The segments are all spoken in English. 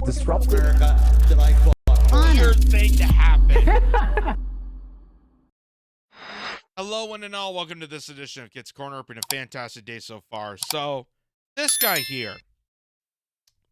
disrupted. America that I fought. Weird thing to happen. Hello, one and all. Welcome to this edition of Kitz Corner. It's been a fantastic day so far. So, this guy here,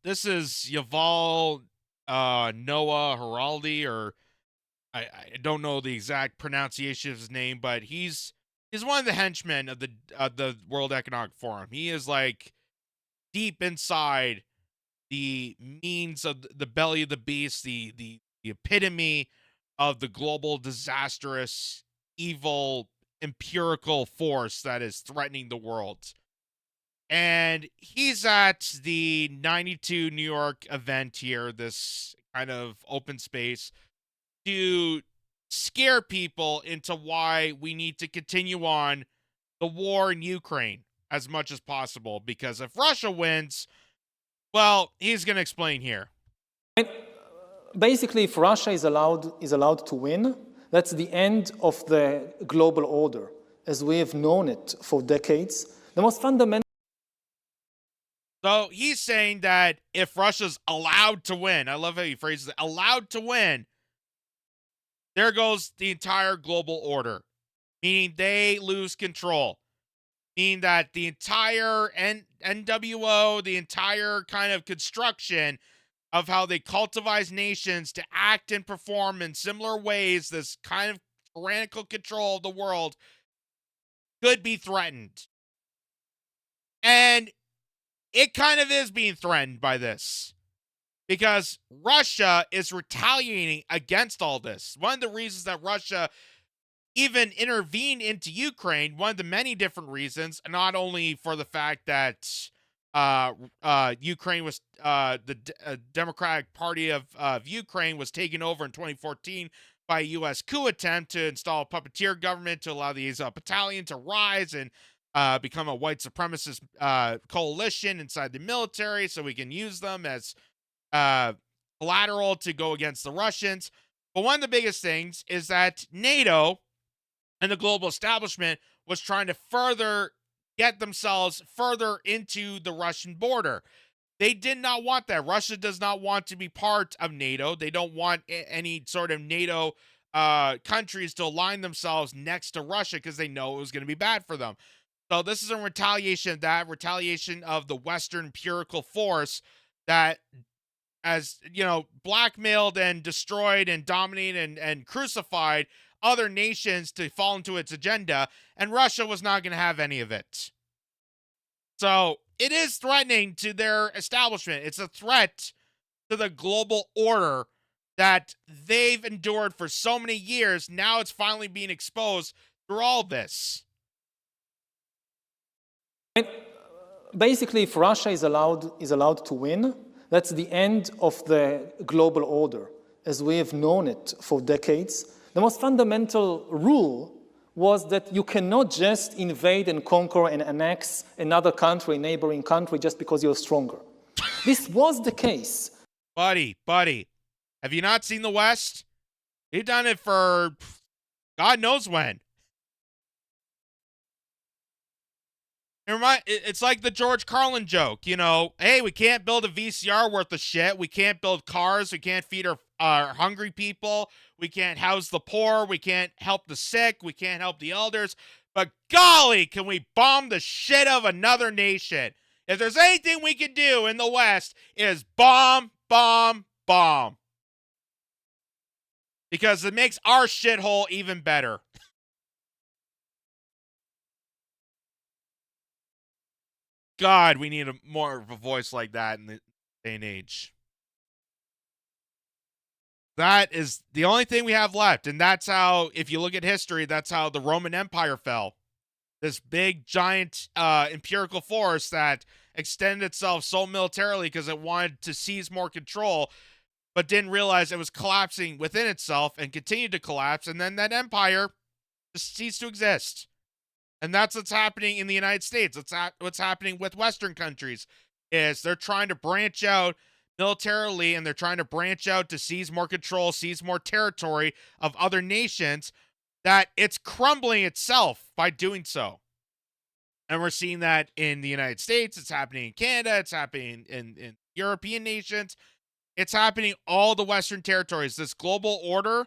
this is Yuval Noah Haraldi, or I don't know the exact pronunciation of his name, but he's one of the henchmen of the World Economic Forum. He is like deep inside the means of the belly of the beast, the epitome of the global disastrous, evil, empirical force that is threatening the world. And he's at the 92 New York event here, this kind of open space, to scare people into why we need to continue on the war in Ukraine as much as possible. Because if Russia wins, well, he's going to explain here. Basically, if Russia is allowed to win, that's the end of the global order, as we have known it for decades. The most fundamental. So he's saying that if Russia's allowed to win, I love how he phrases it, allowed to win, there goes the entire global order, meaning they lose control, meaning that the entire NWO, the entire kind of construction of how they cultivize nations to act and perform in similar ways, this kind of tyrannical control of the world, could be threatened. And it kind of is being threatened by this, because Russia is retaliating against all this. One of the reasons that Russia even intervened into Ukraine, one of the many different reasons, not only for the fact that Ukraine was the Democratic Party of Ukraine was taken over in 2014 by a U.S. coup attempt to install a puppeteer government to allow the Azov Battalion to rise and become a white supremacist coalition inside the military, so we can use them as collateral to go against the Russians. But one of the biggest things is that NATO and the global establishment was trying to further get themselves further into the Russian border. They did not want that. Russia does not want to be part of NATO. They don't want any sort of NATO countries to align themselves next to Russia because they know it was going to be bad for them. So this is a retaliation of that, retaliation of the Western empirical force that, as you know, blackmailed and destroyed and dominated and crucified other nations to fall into its agenda, and Russia was not going to have any of it. So it is threatening to their establishment. It's a threat to the global order that they've endured for so many years. Now it's finally being exposed through all this. Basically, if Russia is allowed to win, that's the end of the global order, as we have known it for decades. The most fundamental rule was that you cannot just invade and conquer and annex another country, a neighboring country, just because you're stronger. This was the case. Buddy, have you not seen the West? You've done it for God knows when. It's like the George Carlin joke, you know, hey, we can't build a VCR worth of shit. We can't build cars. We can't feed our hungry people. We can't house the poor. We can't help the sick. We can't help the elders. But golly, can we bomb the shit of another nation? If there's anything we can do in the West, is bomb, bomb, bomb. Because it makes our shithole even better. God, we need more of a voice like that in the day and age. That is the only thing we have left. And that's how, if you look at history, that's how the Roman Empire fell. This big, giant empirical force that extended itself so militarily because it wanted to seize more control, but didn't realize it was collapsing within itself and continued to collapse. And then that empire just ceased to exist. And that's what's happening in the United States. What's happening with Western countries is they're trying to branch out militarily, and they're trying to branch out to seize more control, seize more territory of other nations, that it's crumbling itself by doing so. And we're seeing that in the United States. It's happening in Canada. It's happening in European nations. It's happening all the Western territories. This global order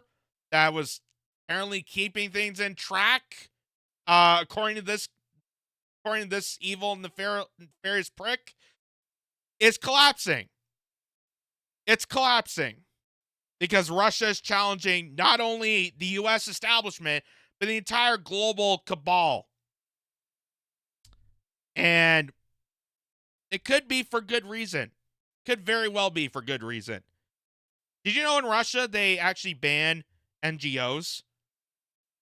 that was apparently keeping things in track, according to this evil and nefarious prick, is collapsing. It's collapsing because Russia is challenging not only the U.S. establishment, but the entire global cabal. And it could be for good reason. Could very well be for good reason. Did you know in Russia they actually ban NGOs?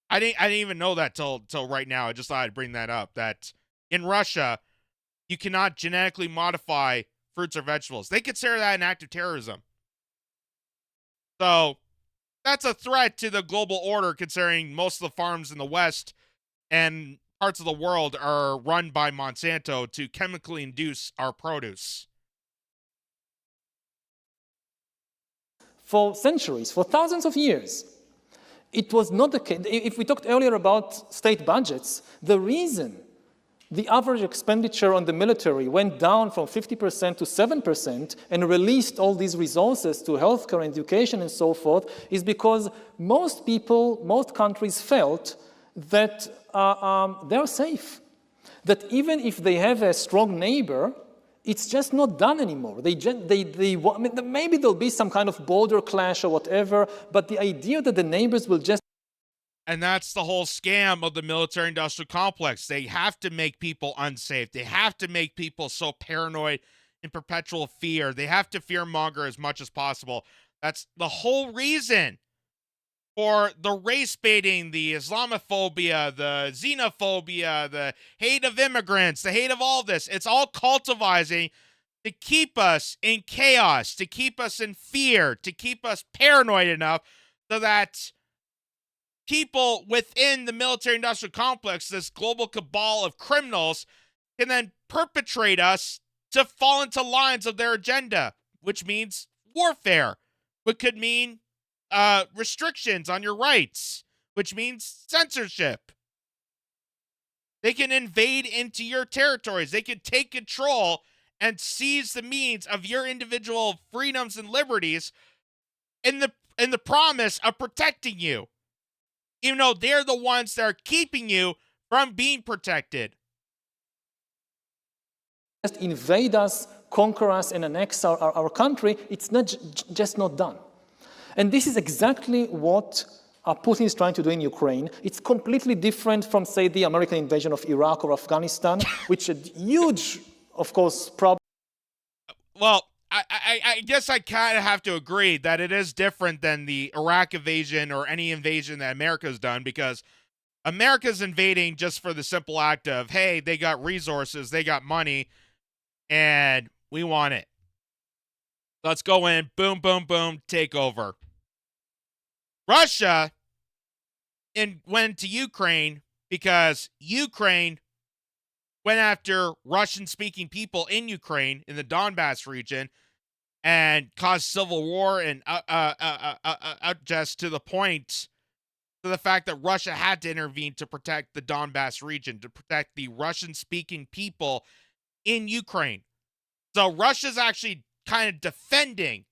I didn't even know that till right now. I just thought I'd bring that up. That in Russia, you cannot genetically modify fruits or vegetables. They consider that an act of terrorism. So that's a threat to the global order, considering most of the farms in the West and parts of the world are run by Monsanto to chemically induce our produce. For centuries, for thousands of years, it was not the case. If we talked earlier about state budgets, the reason the average expenditure on the military went down from 50% to 7% and released all these resources to healthcare and education and so forth is because most people, most countries felt that they're safe. That even if they have a strong neighbor, it's just not done anymore. Maybe there'll be some kind of border clash or whatever, but the idea that the neighbors will just... And that's the whole scam of the military-industrial complex. They have to make people unsafe. They have to make people so paranoid in perpetual fear. They have to fear-monger as much as possible. That's the whole reason for the race baiting, the Islamophobia, the xenophobia, the hate of immigrants, the hate of all this. It's all cultivizing to keep us in chaos, to keep us in fear, to keep us paranoid enough so that people within the military-industrial complex, this global cabal of criminals, can then perpetrate us to fall into lines of their agenda, which means warfare, which could mean restrictions on your rights, which means censorship. They can invade into your territories. They can take control and seize the means of your individual freedoms and liberties in the promise of protecting you, even though they're the ones that are keeping you from being protected. Just invade us, conquer us, and annex our country. It's not just not done. And this is exactly what Putin is trying to do in Ukraine. It's completely different from, say, the American invasion of Iraq or Afghanistan, which had huge, of course, problems. Well, I guess I kind of have to agree that it is different than the Iraq invasion or any invasion that America's done, because America's invading just for the simple act of, hey, they got resources, they got money, and we want it. Let's go in, boom, boom, boom, take over. Russia went to Ukraine because Ukraine went after Russian-speaking people in Ukraine, in the Donbass region, and caused civil war and just to the point, to the fact that Russia had to intervene to protect the Donbass region, to protect the Russian-speaking people in Ukraine. So Russia's actually kind of defending.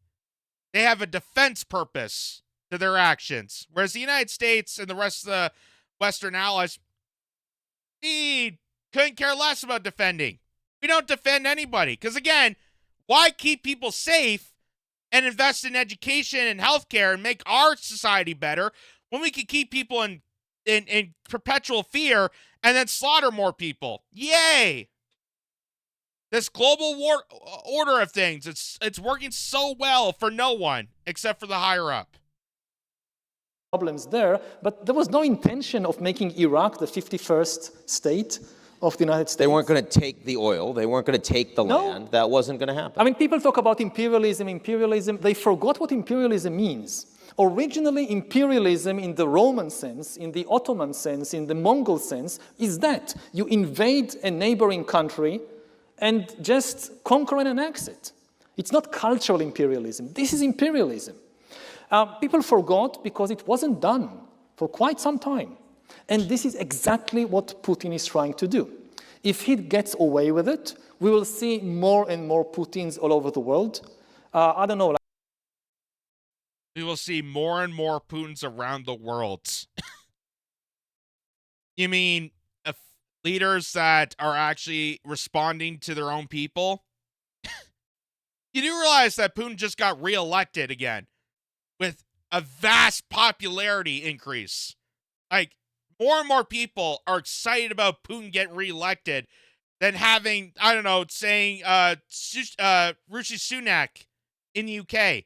They have a defense purpose to their actions, whereas the United States and the rest of the Western allies, we couldn't care less about defending. We don't defend anybody, because again, why keep people safe and invest in education and healthcare and make our society better when we can keep people in perpetual fear and then slaughter more people? Yay! This global war order of things, it's working so well for no one except for the higher up. Problems there, but there was no intention of making Iraq the 51st state of the United States. They weren't going to take the oil. They weren't going to take the land. That wasn't going to happen. I mean, people talk about imperialism. They forgot what imperialism means. Originally, imperialism in the Roman sense, in the Ottoman sense, in the Mongol sense, is that you invade a neighboring country and just conquer and annex it. It's not cultural imperialism. This is imperialism. People forgot because it wasn't done for quite some time. And this is exactly what Putin is trying to do. If he gets away with it, we will see more and more Putins all over the world. I don't know. we will see more and more Putins around the world. You mean leaders that are actually responding to their own people? You do realize that Putin just got reelected again with a vast popularity increase. Like, more and more people are excited about Putin getting reelected than having, I don't know, saying Rishi Sunak in the UK.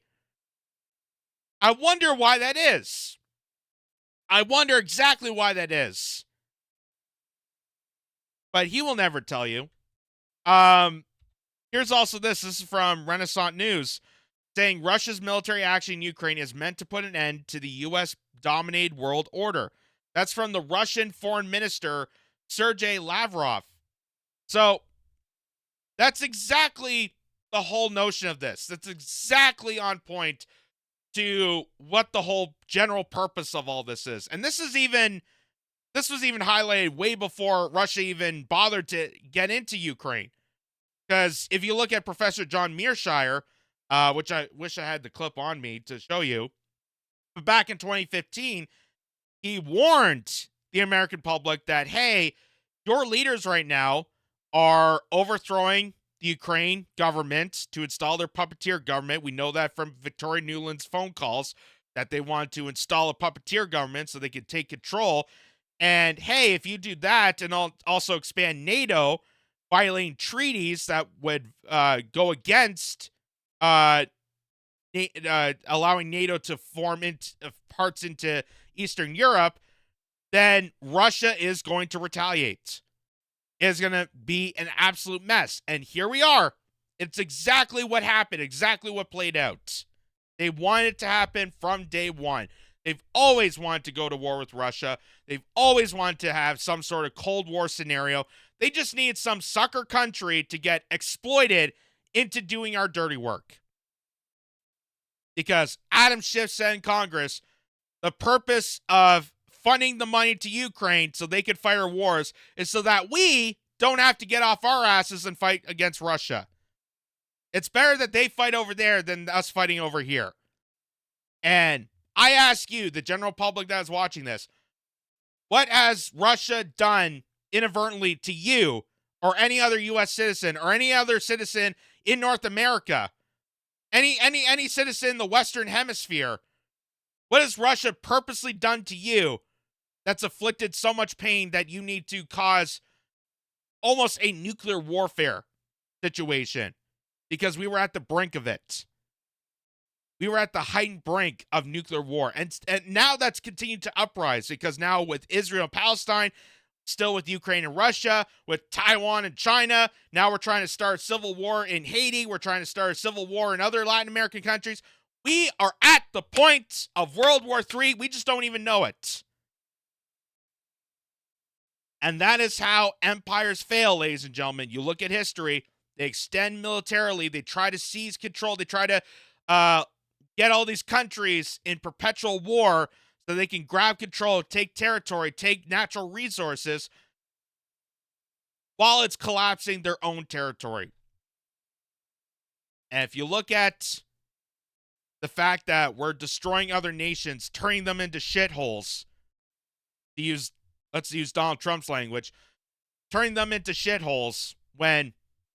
I wonder why that is. I wonder exactly why that is. But he will never tell you. Here's also this. This is from Renaissance News, saying Russia's military action in Ukraine is meant to put an end to the U.S.-dominated world order. That's from the Russian Foreign Minister, Sergei Lavrov. So, that's exactly the whole notion of this. That's exactly on point to what the whole general purpose of all this is. And this was even highlighted way before Russia even bothered to get into Ukraine. Because if you look at Professor John Mearshire, which I wish I had the clip on me to show you, but back in 2015, he warned the American public that, hey, your leaders right now are overthrowing the Ukraine government to install their puppeteer government. We know that from Victoria Nuland's phone calls that they want to install a puppeteer government so they can take control. And, hey, if you do that and also expand NATO, violating treaties that would go against allowing NATO to form parts into Eastern Europe, then Russia is going to retaliate. It's going to be an absolute mess. And here we are. It's exactly what happened, exactly what played out. They wanted it to happen from day one. They've always wanted to go to war with Russia. They've always wanted to have some sort of Cold War scenario. They just need some sucker country to get exploited into doing our dirty work. Because Adam Schiff said in Congress, the purpose of funding the money to Ukraine so they could fight our wars is so that we don't have to get off our asses and fight against Russia. It's better that they fight over there than us fighting over here. And I ask you, the general public that is watching this, what has Russia done inadvertently to you or any other U.S. citizen or any other citizen in North America, any citizen in the Western Hemisphere? What has Russia purposely done to you that's afflicted so much pain that you need to cause almost a nuclear warfare situation? Because we were at the brink of it. We were at the heightened brink of nuclear war. And now that's continued to uprise, because now with Israel and Palestine, still with Ukraine and Russia, with Taiwan and China, now we're trying to start a civil war in Haiti. We're trying to start a civil war in other Latin American countries. We are at the point of World War III. We just don't even know it. And that is how empires fail, ladies and gentlemen. You look at history. They extend militarily. They try to seize control. They try to get all these countries in perpetual war so they can grab control, take territory, take natural resources while it's collapsing their own territory. And if you look at the fact that we're destroying other nations, turning them into shitholes, let's use Donald Trump's language, turning them into shitholes when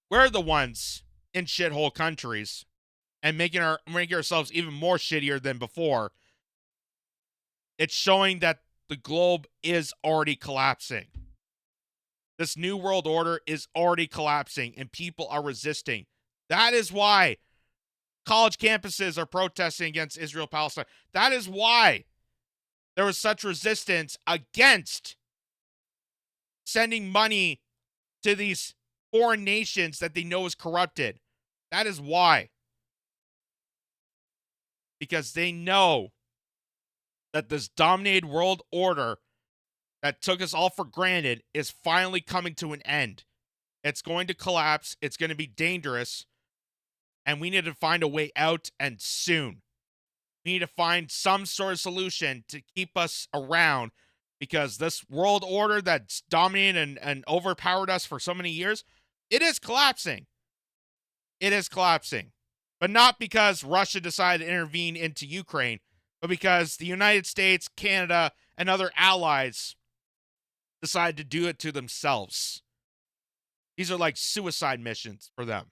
we're the ones in shithole countries and making ourselves even more shittier than before, it's showing that the globe is already collapsing. This new world order is already collapsing and people are resisting. That is why college campuses are protesting against Israel-Palestine. That is why there was such resistance against sending money to these foreign nations that they know is corrupted. That is why. Because they know that this dominated world order that took us all for granted is finally coming to an end. It's going to collapse. It's going to be dangerous. And we need to find a way out, and soon. We need to find some sort of solution to keep us around, because this world order that's dominated and overpowered us for so many years, it is collapsing. It is collapsing. But not because Russia decided to intervene into Ukraine. but because the United States, Canada, and other allies decide to do it to themselves. These are like suicide missions for them.